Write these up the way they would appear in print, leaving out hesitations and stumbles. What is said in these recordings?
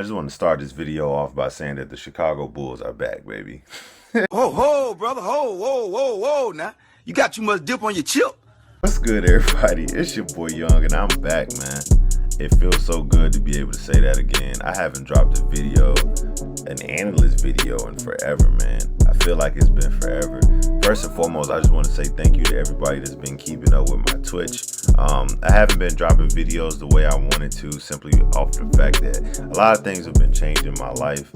I just want to start this video off by saying that the Chicago Bulls are back, baby. Ho, ho, brother, ho, whoa, whoa, whoa, now. You got too much dip on your chip. What's good, everybody? It's your boy Young, and I'm back, man. It feels so good to be able to say that again. I haven't dropped a video, an analyst video, in forever, man. I feel like it's been forever. First and foremost, I just want to say thank you to everybody that's been keeping up with my Twitch. I haven't been dropping videos the way I wanted to, simply off the fact that a lot of things have been changing in my life.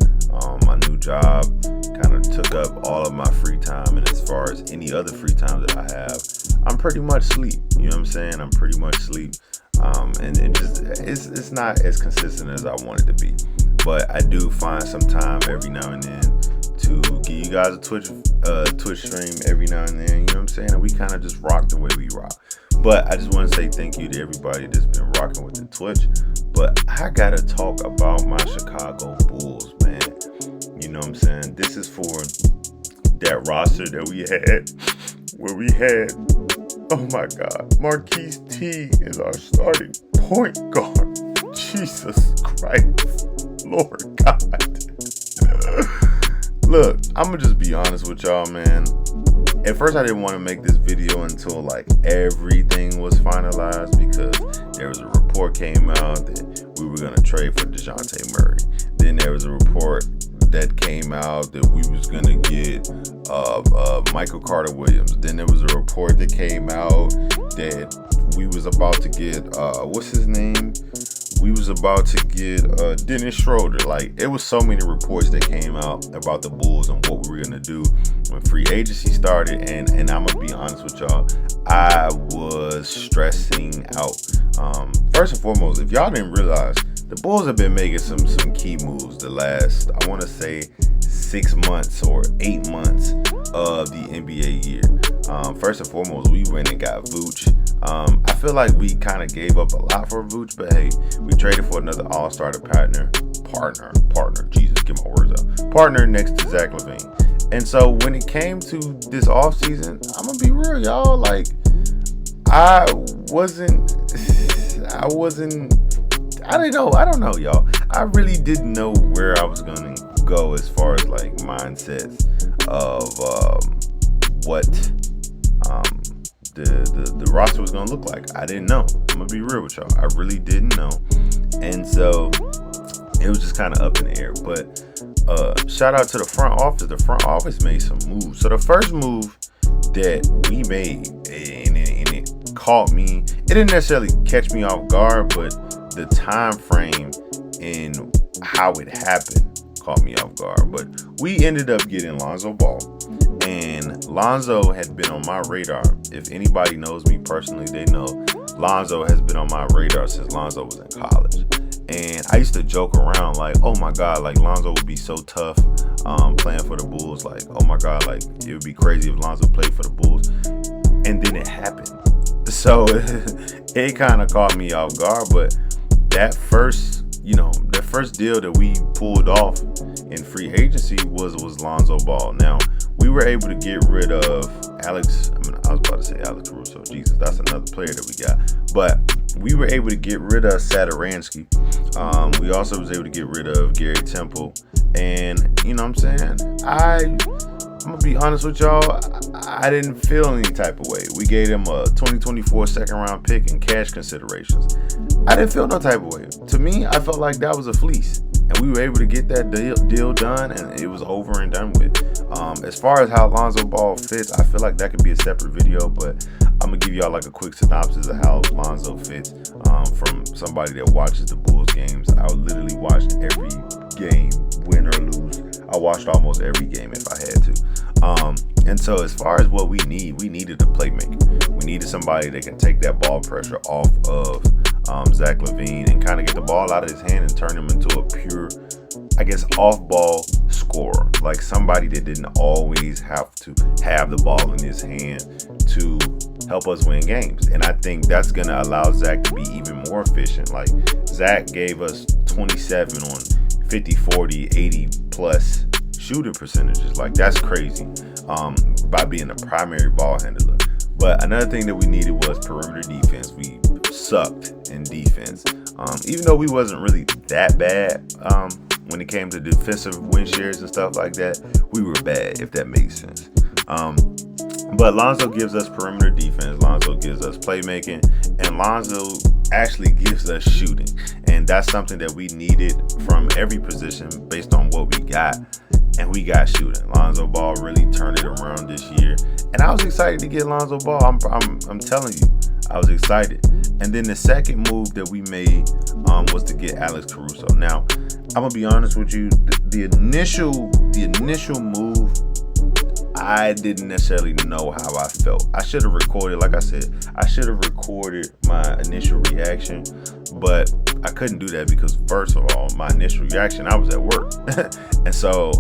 My new job kind of took up all of my free time, and as far as any other free time that I have, I'm pretty much sleep. You know what I'm saying? I'm pretty much sleep. And just it's not as consistent as I want it to be, but I do find some time every now and then to give you guys a Twitch stream every now and then. You know what I'm saying? And we kind of just rock the way we rock. But I just want to say thank you to everybody that's been rocking with the Twitch. But I gotta talk about my Chicago Bulls, man. You know what I'm saying? This is for that roster that we had, where we had, oh my God, Marquise T is our starting point guard. Jesus Christ, Lord God. Look, I'm gonna just be honest with y'all, man. At first, I didn't want to make this video until like everything was finalized, because there was a report came out that we were gonna trade for DeJounte Murray. Then there was a report that came out that we was gonna get Michael Carter Williams. Then there was a report that came out that we was about to get what's his name? We was about to get Dennis Schroeder. Like, it was so many reports that came out about the Bulls and what we were gonna do when free agency started. And I'm gonna be honest with y'all, I was stressing out. First and foremost, if y'all didn't realize, the Bulls have been making some key moves the last, I want to say, 6 months or 8 months of the NBA year. First and foremost, we went and got Vooch. I feel like we kind of gave up a lot for Vooch, but hey, we traded for another all-star partner, Jesus, get my words out. Partner next to Zach LaVine. And so when it came to this offseason, I'm going to be real, y'all. Like, I don't know, y'all. I really didn't know where I was going to go as far as like mindsets of what the roster was going to look like. I didn't know. I'm going to be real with y'all. I really didn't know. And so it was just kind of up in the air. But shout out to the front office. The front office made some moves. So the first move that we made, and it caught me, it didn't necessarily catch me off guard, but the time frame and how it happened caught me off guard. But we ended up getting Lonzo Ball, and Lonzo had been on my radar. If anybody knows me personally, they know Lonzo has been on my radar since Lonzo was in college. And I used to joke around like, oh my God, like Lonzo would be so tough playing for the Bulls. Like, oh my God, like it would be crazy if Lonzo played for the Bulls. And then it happened. So it kind of caught me off guard. But that first deal that we pulled off in free agency was Lonzo Ball. Now, we were able to get rid of I was about to say Alex Caruso. Jesus, that's another player that we got. But we were able to get rid of Satoransky. We also was able to get rid of Gary Temple. And, you know what I'm saying? I'm going to be honest with y'all, I didn't feel any type of way. We gave him a 2024 second round pick and cash considerations. I didn't feel no type of way. To me, I felt like that was a fleece. And we were able to get that deal done, and it was over and done with. As far as how Lonzo Ball fits, I feel like that could be a separate video, but I'm going to give y'all like a quick synopsis of how Lonzo fits from somebody that watches the Bulls games. I literally watched every game, win or lose. I watched almost every game if I had to. And so as far as what we needed a playmaker. We needed somebody that can take that ball pressure off of Zach LaVine and kind of get the ball out of his hand and turn him into a pure, I guess, off-ball scorer. Like somebody that didn't always have to have the ball in his hand to help us win games. And I think that's going to allow Zach to be even more efficient. Like Zach gave us 27 on 50, 40, 80 plus shooting percentages. Like that's crazy by being a primary ball handler. But another thing that we needed was perimeter defense. We sucked in defense. Even though we wasn't really that bad when it came to defensive win shares and stuff like that, we were bad, if that makes sense. But Lonzo gives us perimeter defense. Lonzo gives us playmaking, and Lonzo actually gives us shooting. And that's something that we needed from every position based on what we got. And we got shooting. Lonzo Ball really turned it around this year. And I was excited to get Lonzo Ball. I'm telling you, I was excited. And then the second move that we made was to get Alex Caruso. Now, I'm gonna be honest with you. The initial move, I didn't necessarily know how I felt. I should have recorded, like I said, I should have recorded my initial reaction, but I couldn't do that because, first of all, my initial reaction, I was at work. And so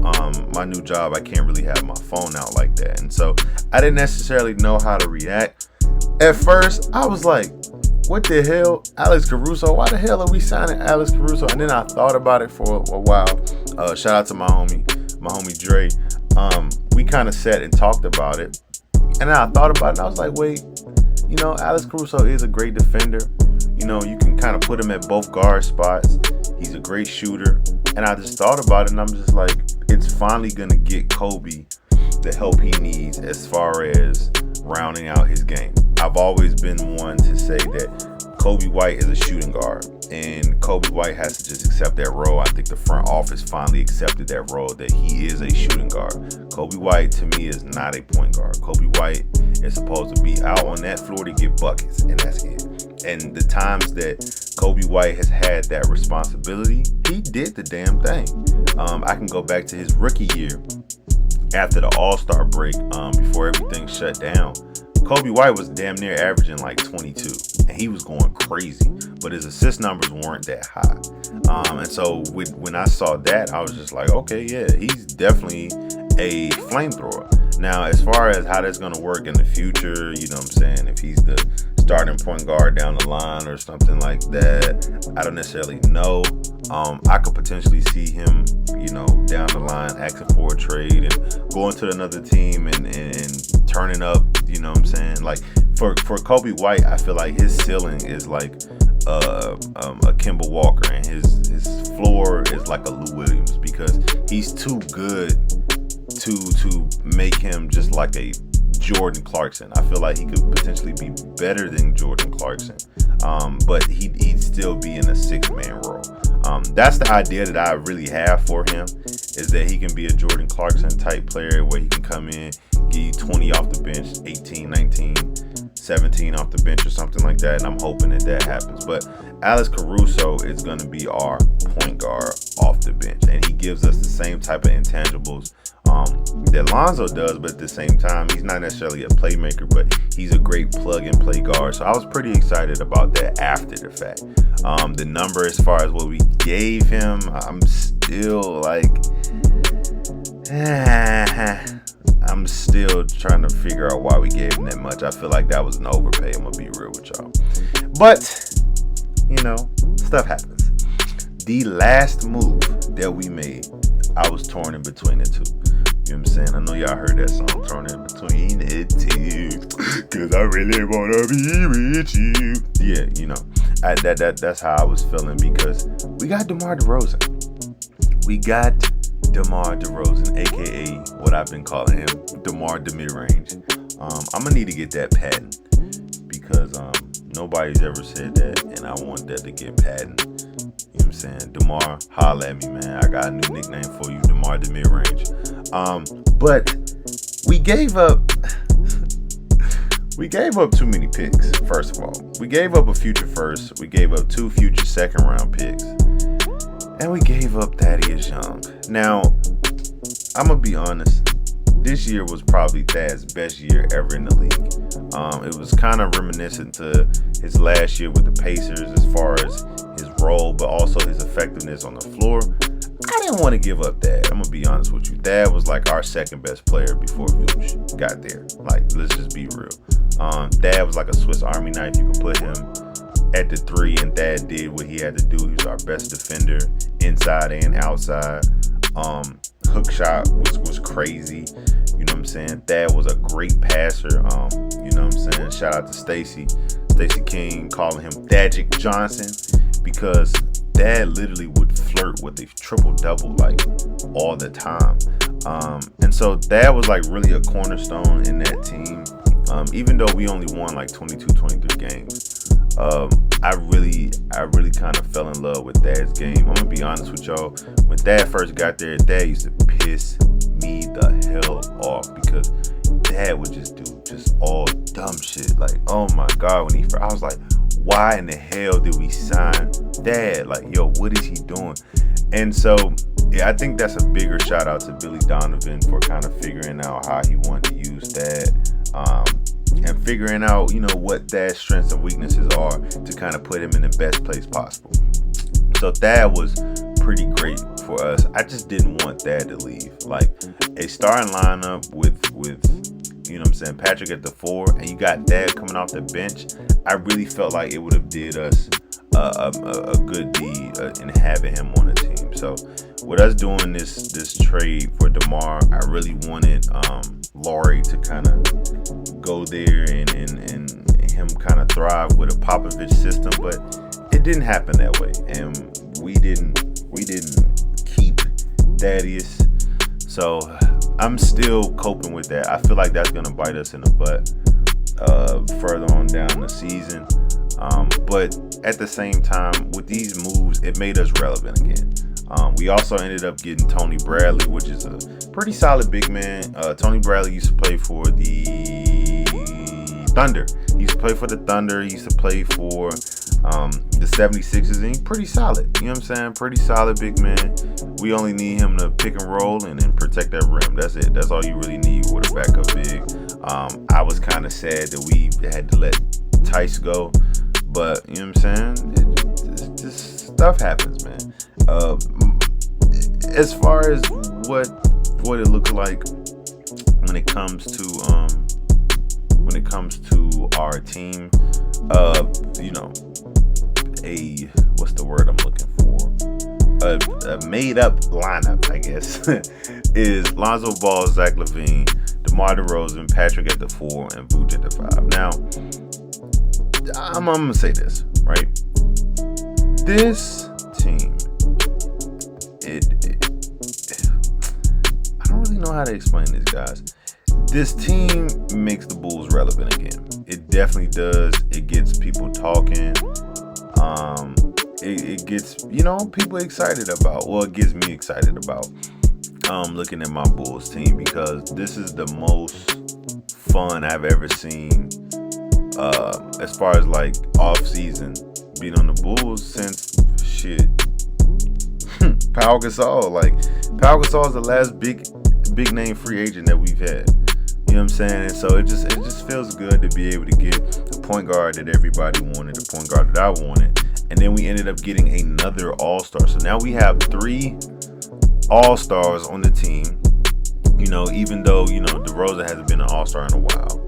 my new job, I can't really have my phone out like that. And so I didn't necessarily know how to react. At first, I was like, what the hell? Alex Caruso? Why the hell are we signing Alex Caruso? And then I thought about it for a while. Shout out to my homie Dre. We kind of sat and talked about it. And then I thought about it and I was like, wait, Alex Caruso is a great defender. You can kind of put him at both guard spots. He's a great shooter. And I just thought about it and I'm just like, it's finally going to get Kobe the help he needs as far as rounding out his game. I've always been one to say that Kobe White is a shooting guard, and Kobe White has to just accept that role. I think the front office finally accepted that role, that he is a shooting guard. Kobe White, to me, is not a point guard. Kobe White is supposed to be out on that floor to get buckets, and that's it. And the times that Kobe White has had that responsibility, he did the damn thing. I can go back to his rookie year after the All-Star break, before everything shut down. Kobe White was damn near averaging like 22, and he was going crazy, but his assist numbers weren't that high. And so when I saw that, I was just like, okay, yeah, he's definitely a flamethrower. Now, as far as how that's going to work in the future, you know what I'm saying, if he's the starting point guard down the line or something like that, I don't necessarily know. I could potentially see him, down the line asking for a trade and going to another team and turning up, you know what I'm saying? Like for Kobe White, I feel like his ceiling is like a Kemba Walker, and his floor is like a Lou Williams, because he's too good to make him just like a Jordan Clarkson. I feel like he could potentially be better than Jordan Clarkson, but he'd still be in a six-man role. That's the idea that I really have for him, is that he can be a Jordan Clarkson type player where he can come in, give you 20 off the bench, 18, 19, 17 off the bench or something like that, and I'm hoping that happens. But Alex Caruso is going to be our point guard off the bench, and he gives us the same type of intangibles that Lonzo does, but at the same time, he's not necessarily a playmaker, but he's a great plug-and-play guard. So I was pretty excited about that after the fact. The number as far as what we gave him, I'm still like, I'm still trying to figure out why we gave him that much. I feel like that was an overpay. I'm gonna be real with y'all. But, stuff happens. The last move that we made, I was torn in between the two. You know what I'm saying? I know y'all heard that song, torn in between the two, cause I really wanna be with you. Yeah, that's how I was feeling, because we got DeMar DeRozan. We got DeMar DeRozan, aka what I've been calling him, DeMar the mid-range. I'm gonna need to get that patent, because nobody's ever said that, and I want that to get patent. You know what I'm saying? DeMar, holla at me, man. I got a new nickname for you, DeMar the mid-range. But we gave up too many picks, first of all. We gave up a future first, we gave up 2 future second round picks, and we gave up Thaddeus Young. Now, I'm gonna be honest, this year was probably Thad's best year ever in the league. It was kind of reminiscent to his last year with the Pacers as far as his role, but also his effectiveness on the floor. I didn't want to give up Thad. I'm going to be honest with you. Thad was like our second best player before Vooch got there. Like, let's just be real. Thad was like a Swiss Army knife. You could put him at the 3, and Thad did what he had to do. He was our best defender inside and outside. Hook shot was crazy. You know what I'm saying? Thad was a great passer. You know what I'm saying? Shout out to Stacy. Stacey King calling him Dagic Johnson, because Dad literally would flirt with a triple-double like all the time. And so Dad was like really a cornerstone in that team. Even though we only won like 22, 23 games. I really kind of fell in love with Dad's game. I'm gonna be honest with y'all. When Dad first got there, Dad used to piss me the hell off, because Dad would just do just all dumb shit. Like, oh my God, when I was like, why in the hell did we sign Dad? Like, yo, what is he doing? And so, yeah, I think that's a bigger shout out to Billy Donovan for kind of figuring out how he wanted to use Dad. And figuring out, what Dad's strengths and weaknesses are to kind of put him in the best place possible. So Dad was pretty great for us. I just didn't want Dad to leave. Like, a starting lineup with Patrick at the 4, and you got Dad coming off the bench, I really felt like it would have did us a good deed in having him on the team. So with us doing this trade for DeMar, I really wanted Laurie to kind of go there and him kind of thrive with a Popovich system, but it didn't happen that way, and we didn't keep Thaddeus. So I'm still coping with that. I feel like that's gonna bite us in the butt further on down the season. But at the same time, with these moves, it made us relevant again. We also ended up getting Tony Bradley, which is a pretty solid big man. Tony Bradley used to play for the Thunder. He used to play for the Thunder. He used to play for the 76ers, and he's pretty solid. You know what I'm saying? Pretty solid big man. We only need him to pick and roll and protect that rim. That's it. That's all you really need with a backup big. I was kind of sad that we had to let Tice go, but you know what I'm saying? Just stuff happens, man. As far as what it looks like when it comes to our team, what's the word I'm looking for? A made up lineup, I guess, is Lonzo Ball, Zach LaVine, DeMar DeRozan, Patrick at the 4, and Vooch at the 5. Now, I'm gonna say this, right? This team, I don't really know how to explain this, guys. This team makes the Bulls relevant again. It definitely does. It gets people talking. It gets, people excited about. Well, it gets me excited about looking at my Bulls team, because this is the most fun I've ever seen as far as like off season being on the Bulls since Pau Gasol. Like, Pau Gasol is the last big name free agent that we've had. You know what I'm saying? And so it just feels good to be able to get a point guard that everybody wanted, a point guard that I wanted. And then we ended up getting another All-Star. So now we have 3 All-Stars on the team. Even though, DeRozan hasn't been an All-Star in a while.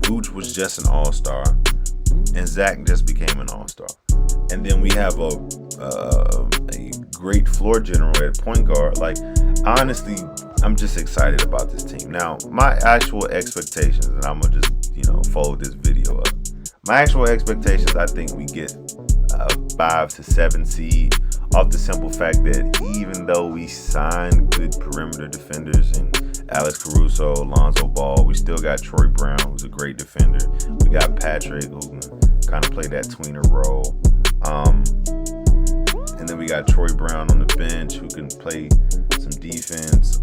Vooch was just an All-Star. And Zach just became an All-Star. And then we have a great floor general at point guard. Like, honestly, I'm just excited about this team. Now, my actual expectations, and I'm going to just, fold this video up. My actual expectations, I think we get a 5 to 7 seed off the simple fact that even though we signed good perimeter defenders and Alex Caruso, Lonzo Ball, we still got Troy Brown, who's a great defender. We got Patrick, who can kind of play that tweener role. And then we got Troy Brown on the bench, who can play some defense.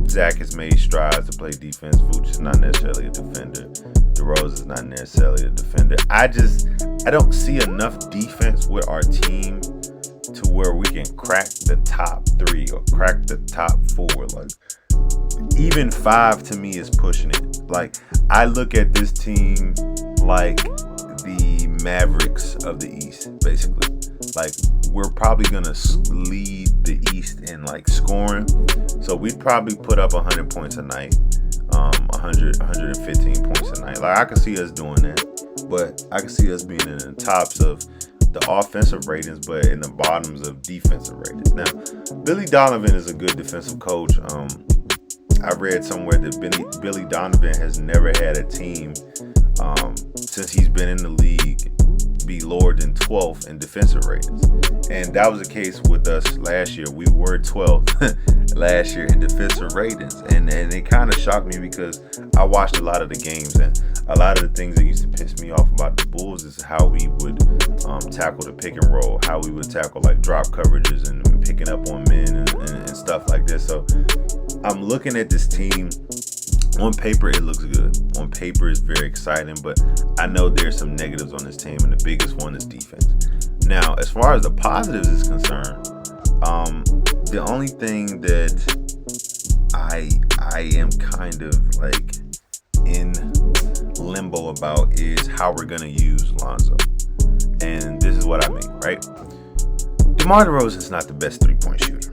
Zach has made strides to play defense. Vooch is not necessarily a defender. DeRozan is not necessarily a defender. I don't see enough defense with our team to where we can crack the top 3 or crack the top 4. Like, even 5 to me is pushing it. Like, I look at this team like the Mavericks of the East, basically. Like, we're probably gonna lead the East in like scoring, so we'd probably put up 100 points a night, 115 points a night. Like, I could see us doing that, but I could see us being in the tops of the offensive ratings, but in the bottoms of defensive ratings. Now, Billy Donovan is a good defensive coach. I read somewhere that Billy Donovan has never had a team since he's been in the league, be lower than 12th in defensive ratings. And that was the case with us last year. We were 12th last year in defensive ratings. And it kind of shocked me because I watched a lot of the games, and a lot of the things that used to piss me off about the Bulls is how we would tackle the pick and roll, how we would tackle like drop coverages and picking up on men and stuff like this. So I'm looking at this team. On paper, it looks good. On paper, it's very exciting, but I know there's some negatives on this team, and the biggest one is defense. Now, as far as the positives is concerned, the only thing that I am kind of like in limbo about is how we're gonna use Lonzo. And this is what I mean, right? DeMar DeRozan is not the best three-point shooter.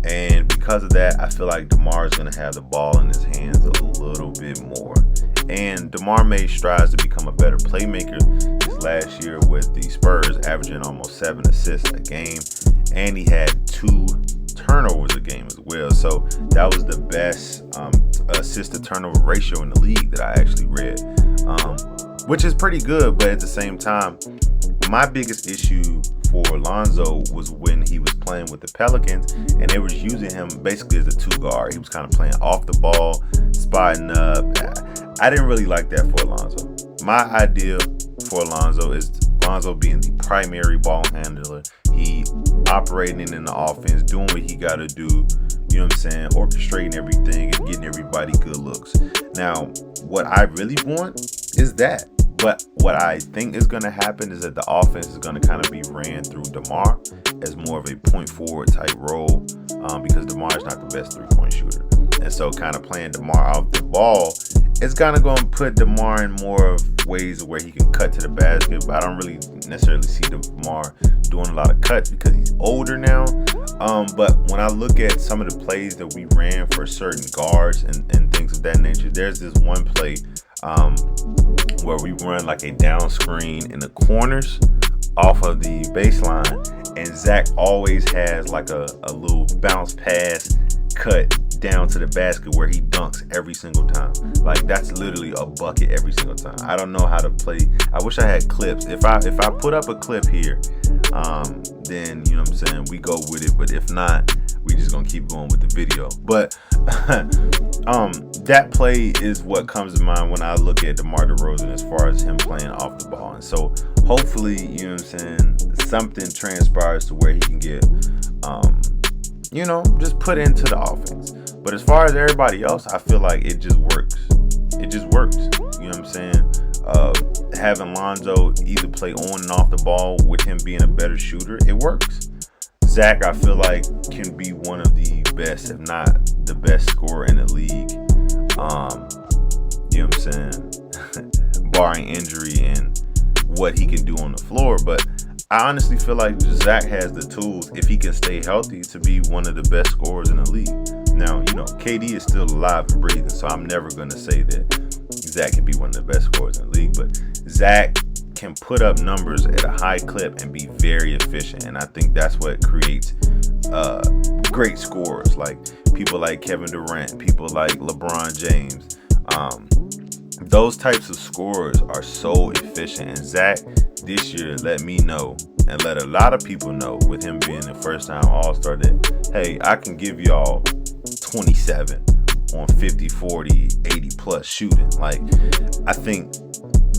And because of that, I feel like DeMar is going to have the ball in his hands a little bit more. And DeMar made strides to become a better playmaker his last year with the Spurs, averaging almost 7 assists a game. And he had 2 turnovers a game as well. So that was the best assist to turnover ratio in the league that I actually read, which is pretty good. But at the same time, my biggest issue for Lonzo was when he was playing with the Pelicans and they was using him basically as a 2 guard. He was kind of playing off the ball, spotting up. I didn't really like that for Lonzo. My idea for Lonzo is Lonzo being the primary ball handler. He operating in the offense, doing what he got to do, you know what I'm saying, orchestrating everything and getting everybody good looks. Now, what I really want is that. But what I think is going to happen is that the offense is going to kind of be ran through DeMar as more of a point forward type role, because DeMar is not the best three-point shooter. And so kind of playing DeMar off the ball is kind of going to put DeMar in more of ways where he can cut to the basket. But I don't really necessarily see DeMar doing a lot of cuts because he's older now. But when I look at some of the plays that we ran for certain guards and things of that nature, there's this one play where we run like a down screen in the corners off of the baseline, and Zach always has like a little bounce pass cut down to the basket where he dunks every single time. Like that's literally a bucket every single time. I don't know how to play. I wish I had clips. If I put up a clip here, then you know what I'm saying, we go with it. But if not, we just gonna keep going with the video. But that play is what comes to mind when I look at DeMar DeRozan as far as him playing off the ball. And so hopefully, you know what I'm saying, something transpires to where he can get just put into the offense. But as far as everybody else, I feel like it just works. It just works. You know what I'm saying? Having Lonzo either play on and off the ball with him being a better shooter, it works. Zach, I feel like, can be one of the best, if not the best scorer in the league. You know what I'm saying? Barring injury and what he can do on the floor. But I honestly feel like Zach has the tools, if he can stay healthy, to be one of the best scorers in the league. Now, KD is still alive and breathing, so I'm never going to say that Zach can be one of the best scorers in the league. But Zach can put up numbers at a high clip and be very efficient. And I think that's what creates great scorers, like people like Kevin Durant, people like LeBron James. Those types of scorers are so efficient. And Zach this year let me know and let a lot of people know, with him being the first-time All-Star, that, hey, I can give y'all 27 on 50, 40, 80 plus shooting. Like, I think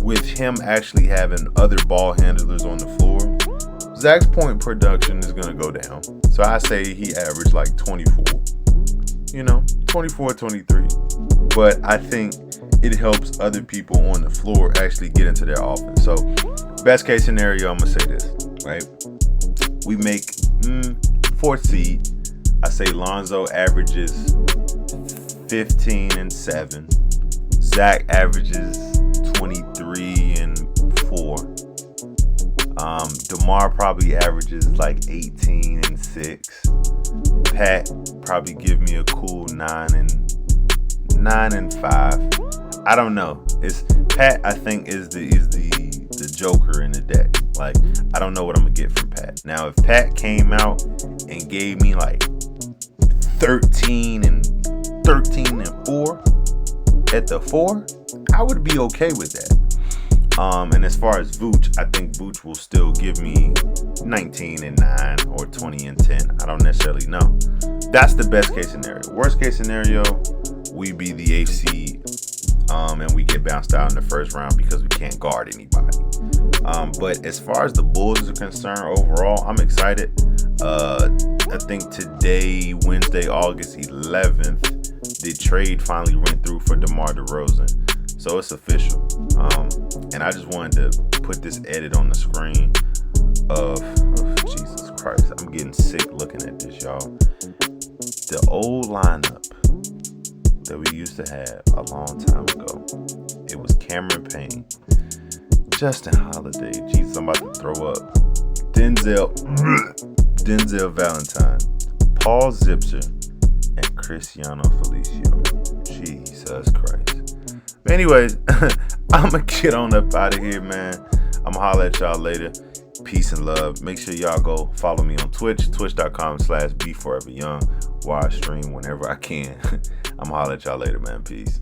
with him actually having other ball handlers on the floor, Zach's point production is going to go down. So I say he averaged like 24, 24, 23. But I think it helps other people on the floor actually get into their offense. So best case scenario, I'm going to say this, right? We make 4th seed. I say Lonzo averages 15 and 7. Zach averages 23 and 4. DeMar probably averages like 18 and 6. Pat probably give me a cool 9 and 5. I don't know. It's Pat, I think, is the joker in the deck. Like, I don't know what I'm gonna get from Pat. Now, if Pat came out and gave me like 13 and 4 at the 4, I would be okay with that. And as far as Vooch, I think Vooch will still give me 19-9 or 20-10. I don't necessarily know. That's the best case scenario. Worst case scenario, we be the 8th seed, and we get bounced out in the first round because we can't guard anybody. But as far as the Bulls are concerned, overall, I'm excited. I think today, Wednesday, August 11th, the trade finally went through for DeMar DeRozan. So it's official. And I just wanted to put this edit on the screen of Jesus Christ. I'm getting sick looking at this, y'all. The old lineup that we used to have a long time ago. It was Cameron Payne, Justin Holiday. Jesus, I'm about to throw up. Denzel Valentine, Paul Zipser, and Cristiano Felicio. Jesus Christ. But anyways, I'm going to get on up out of here, man. I'm going to holler at y'all later. Peace and love. Make sure y'all go follow me on Twitch, twitch.com/BeForeverYoung, where I stream whenever I can. I'm going to holler at y'all later, man. Peace.